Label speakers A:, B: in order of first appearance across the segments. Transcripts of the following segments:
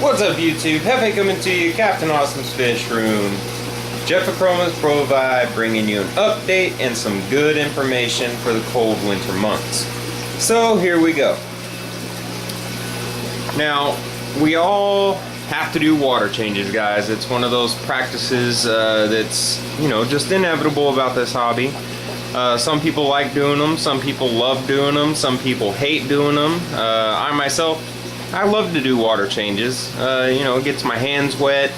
A: What's up, YouTube? Hefe coming to you, Captain Awesome's Fish Room. Jeff Acromas Pro Vibe bringing you an update and some good information for the cold winter months. So here we go. Now, we all have to do water changes, guys. It's one of those practices that's, just inevitable about this hobby. Some people like doing them, some people love doing them, some people hate doing them. I myself, I love to do water changes. It gets my hands wet.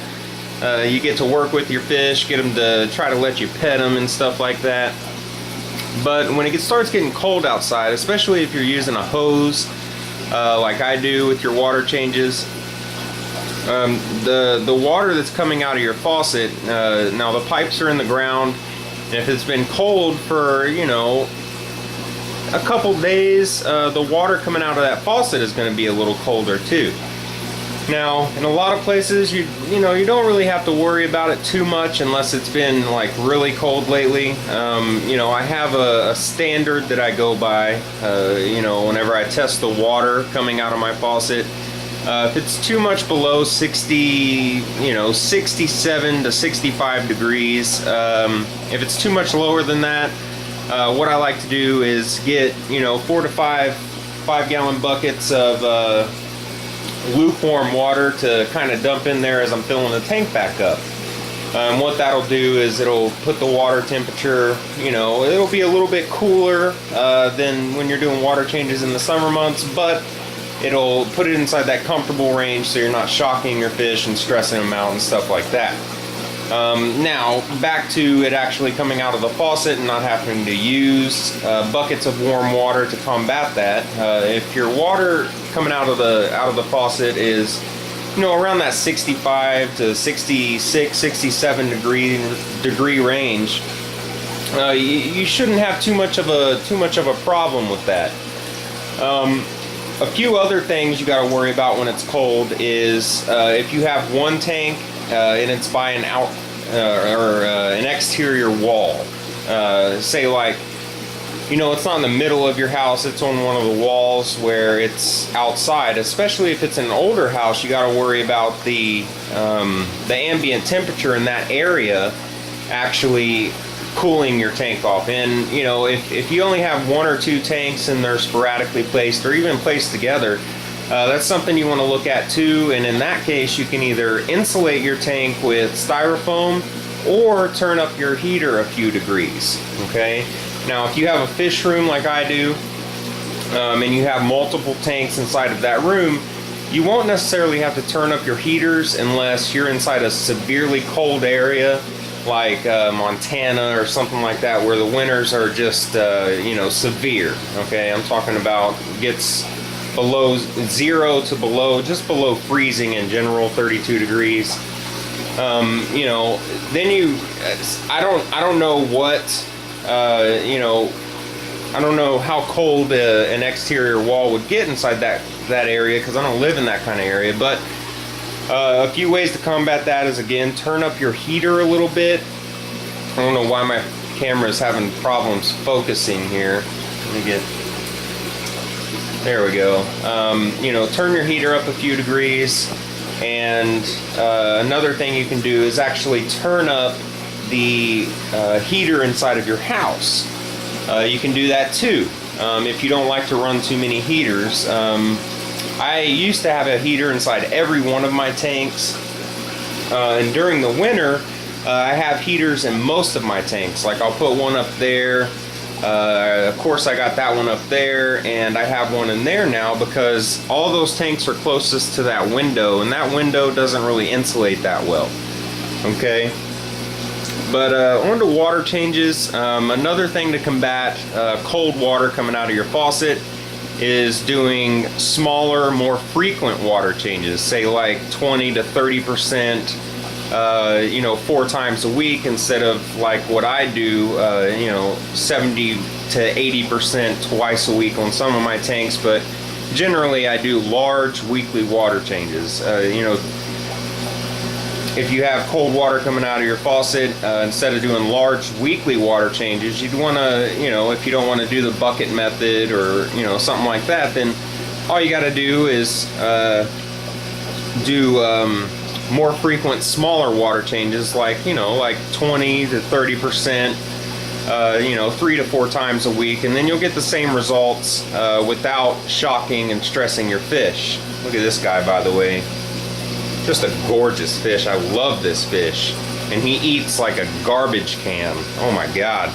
A: You get to work with your fish, get them to try to let you pet them and stuff like that. But when it starts getting cold outside, especially if you're using a hose like I do with your water changes, the water that's coming out of your faucet, now the pipes are in the ground, and if it's been cold for, a couple days, the water coming out of that faucet is going to be a little colder too. Now, in a lot of places, you don't really have to worry about it too much unless it's been like really cold lately. I have a standard that I go by, whenever I test the water coming out of my faucet. If it's too much below 67 to 65 degrees, if it's too much lower than that, what I like to do is get 4 to 5 gallon buckets of lukewarm water to kind of dump in there as I'm filling the tank back up. What that'll do is it'll put the water temperature, it'll be a little bit cooler than when you're doing water changes in the summer months, but it'll put it inside that comfortable range so you're not shocking your fish and stressing them out and stuff like that. Now, back to it actually coming out of the faucet and not having to use buckets of warm water to combat that. If your water coming out of the faucet is, around that 65 to 66, 67 degree range, you shouldn't have too much of a problem with that. A few other things you got to worry about when it's cold is if you have one tank and it's by an exterior wall. Say like, it's not in the middle of your house, it's on one of the walls where it's outside. Especially if it's an older house, you got to worry about the ambient temperature in that area actually cooling your tank off. And if you only have one or two tanks and they're sporadically placed or even placed together, that's something you want to look at too. And in that case, you can either insulate your tank with styrofoam or turn up your heater a few degrees. Okay, now if you have a fish room like I do, and you have multiple tanks inside of that room, you won't necessarily have to turn up your heaters unless you're inside a severely cold area like Montana or something like that, where the winters are just severe. Okay, I'm talking about gets below zero to just below freezing in general, 32 degrees. Then I don't know what, I don't know how cold an exterior wall would get inside that area, because I don't live in that kind of area. But a few ways to combat that is, again, turn up your heater a little bit. I don't know why my camera is having problems focusing here. Let me get... There we go. Turn your heater up a few degrees, and another thing you can do is actually turn up the heater inside of your house. You can do that too if you don't like to run too many heaters. I used to have a heater inside every one of my tanks, and during the winter I have heaters in most of my tanks. Like, I'll put one up there. Of course, I got that one up there, and I have one in there now because all those tanks are closest to that window, and that window doesn't really insulate that well. Okay, but on to water changes. Another thing to combat cold water coming out of your faucet is doing smaller, more frequent water changes. Say like 20 to 30%. 4 times a week, instead of like what I do, 70 to 80% twice a week on some of my tanks. But generally I do large weekly water changes. If you have cold water coming out of your faucet, instead of doing large weekly water changes, you'd want to, if you don't want to do the bucket method or, something like that, then all you got to do is do more frequent, smaller water changes, like, you know, like 20 to 30%, you know, 3 to 4 times a week, and then you'll get the same results without shocking and stressing your fish. Look at this guy, by the way. Just a gorgeous fish. I love this fish. And he eats like a garbage can. Oh my God.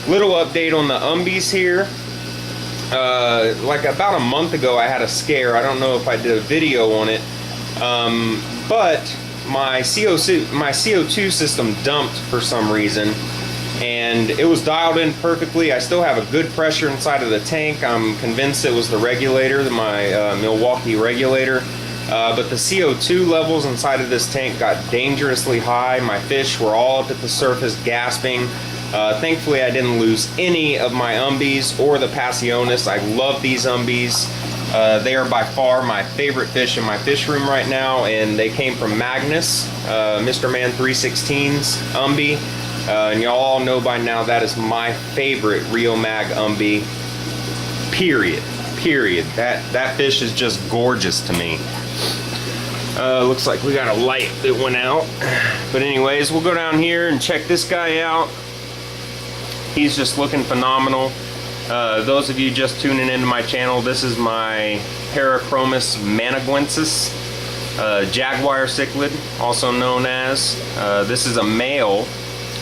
A: Little update on the umbies here. Like about a month ago I had a scare. I don't know if I did a video on it. But my CO2 system dumped for some reason. And it was dialed in perfectly. I still have a good pressure inside of the tank. I'm convinced it was the regulator, my Milwaukee regulator. But the CO2 levels inside of this tank got dangerously high. My fish were all up at the surface gasping. Thankfully I didn't lose any of my umbies or the Passionis. I love these umbies. They are by far my favorite fish in my fish room right now, and they came from Magnus, Mr. Man 316's umbi. And y'all all know by now that is my favorite Rio Mag umbi, period. That fish is just gorgeous to me. Looks like we got a light that went out. But anyways, we'll go down here and check this guy out. He's just looking phenomenal. Those of you just tuning into my channel, this is my Parachromis managuensis, jaguar cichlid, also known as. This is a male,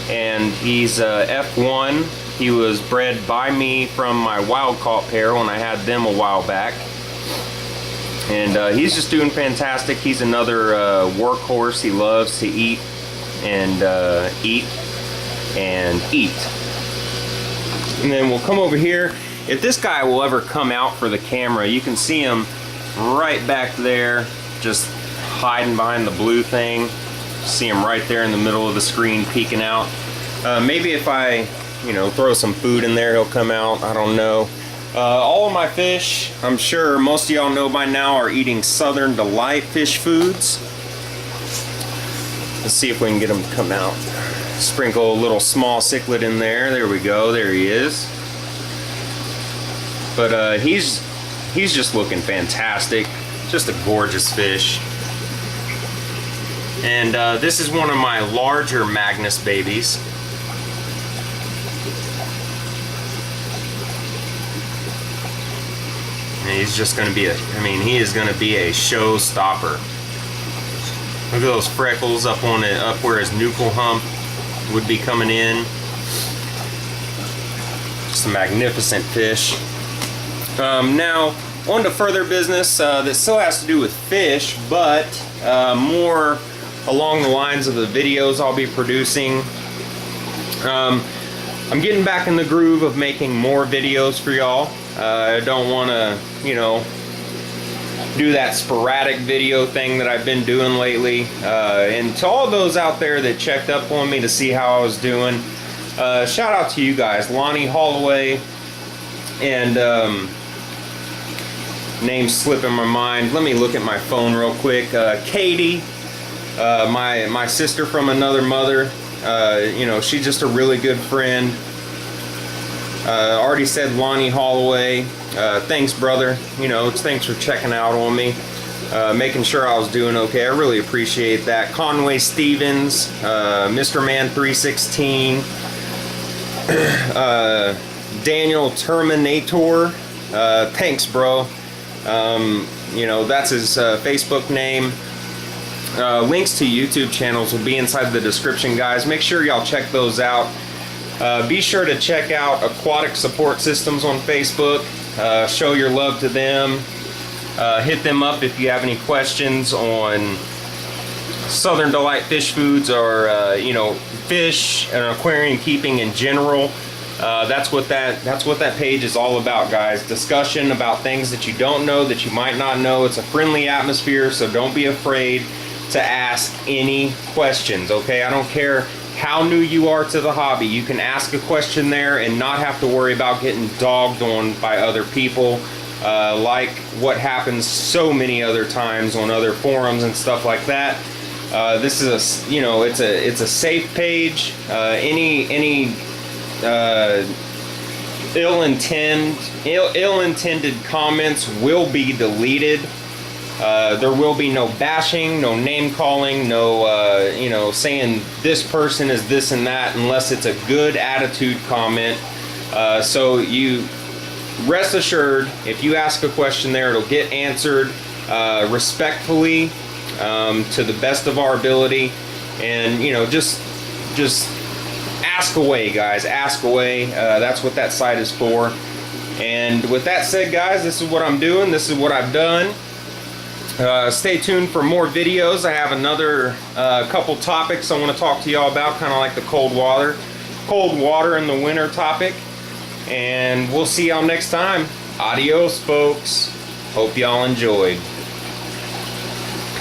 A: and he's F1. He was bred by me from my wild caught pair when I had them a while back. And he's just doing fantastic. He's another workhorse. He loves to eat and eat and eat. And then we'll come over here. If this guy will ever come out for the camera, you can see him right back there, just hiding behind the blue thing. See him right there in the middle of the screen peeking out. Maybe if I, you know, throw some food in there, he'll come out. I don't know. All of my fish, I'm sure most of y'all know by now, are eating Southern Delight fish foods. Let's see if we can get him to come out. Sprinkle a little small cichlid in there. There we go. There he is. But he's just looking fantastic. Just a gorgeous fish. And this is one of my larger Magnus babies. And he's just going to be he is going to be a showstopper. Look at those freckles up on it, up where his nuchal hump would be coming in. Just a magnificent fish. Now, on to further business that still has to do with fish, but more along the lines of the videos I'll be producing. I'm getting back in the groove of making more videos for y'all. I don't want to, you know, do that sporadic video thing that I've been doing lately. And to all those out there that checked up on me to see how I was doing, shout out to you guys. Lonnie Holloway and names slipping my mind. Let me look at my phone real quick. Katie, my sister from another mother. You know, she's just a really good friend. Already said Lonnie Holloway. Thanks, brother. You know, thanks for checking out on me, making sure I was doing okay. I really appreciate that. Conway Stevens, Mr. Man 316, Daniel Terminator. Thanks, bro. You know, that's his Facebook name. Links to YouTube channels will be inside the description, guys. Make sure y'all check those out. Be sure to check out Aquatic Support Systems on Facebook. Show your love to them. Hit them up if you have any questions on Southern Delight fish foods, or you know, fish and aquarium keeping in general. That's what that page is all about, guys. Discussion about things that you don't know, that you might not know. It's a friendly atmosphere, so don't be afraid to ask any questions, okay? I don't care how new you are to the hobby. You can ask a question there and not have to worry about getting dogged on by other people, like what happens so many other times on other forums and stuff like that. This is a, you know, it's a safe page. Any ill-intended comments will be deleted. There will be no bashing, no name calling, no you know, saying this person is this and that, unless it's a good attitude comment. So you rest assured, if you ask a question there, it'll get answered respectfully, to the best of our ability. And you know, just ask away, guys. Ask away. That's what that site is for. And with that said, guys, this is what I'm doing. This is what I've done. Stay tuned for more videos. I have another couple topics I want to talk to y'all about, kind of like the cold water in the winter topic. And we'll see y'all next time. Adios, folks. Hope y'all enjoyed.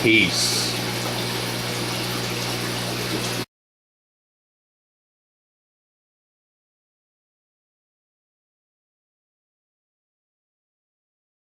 A: Peace.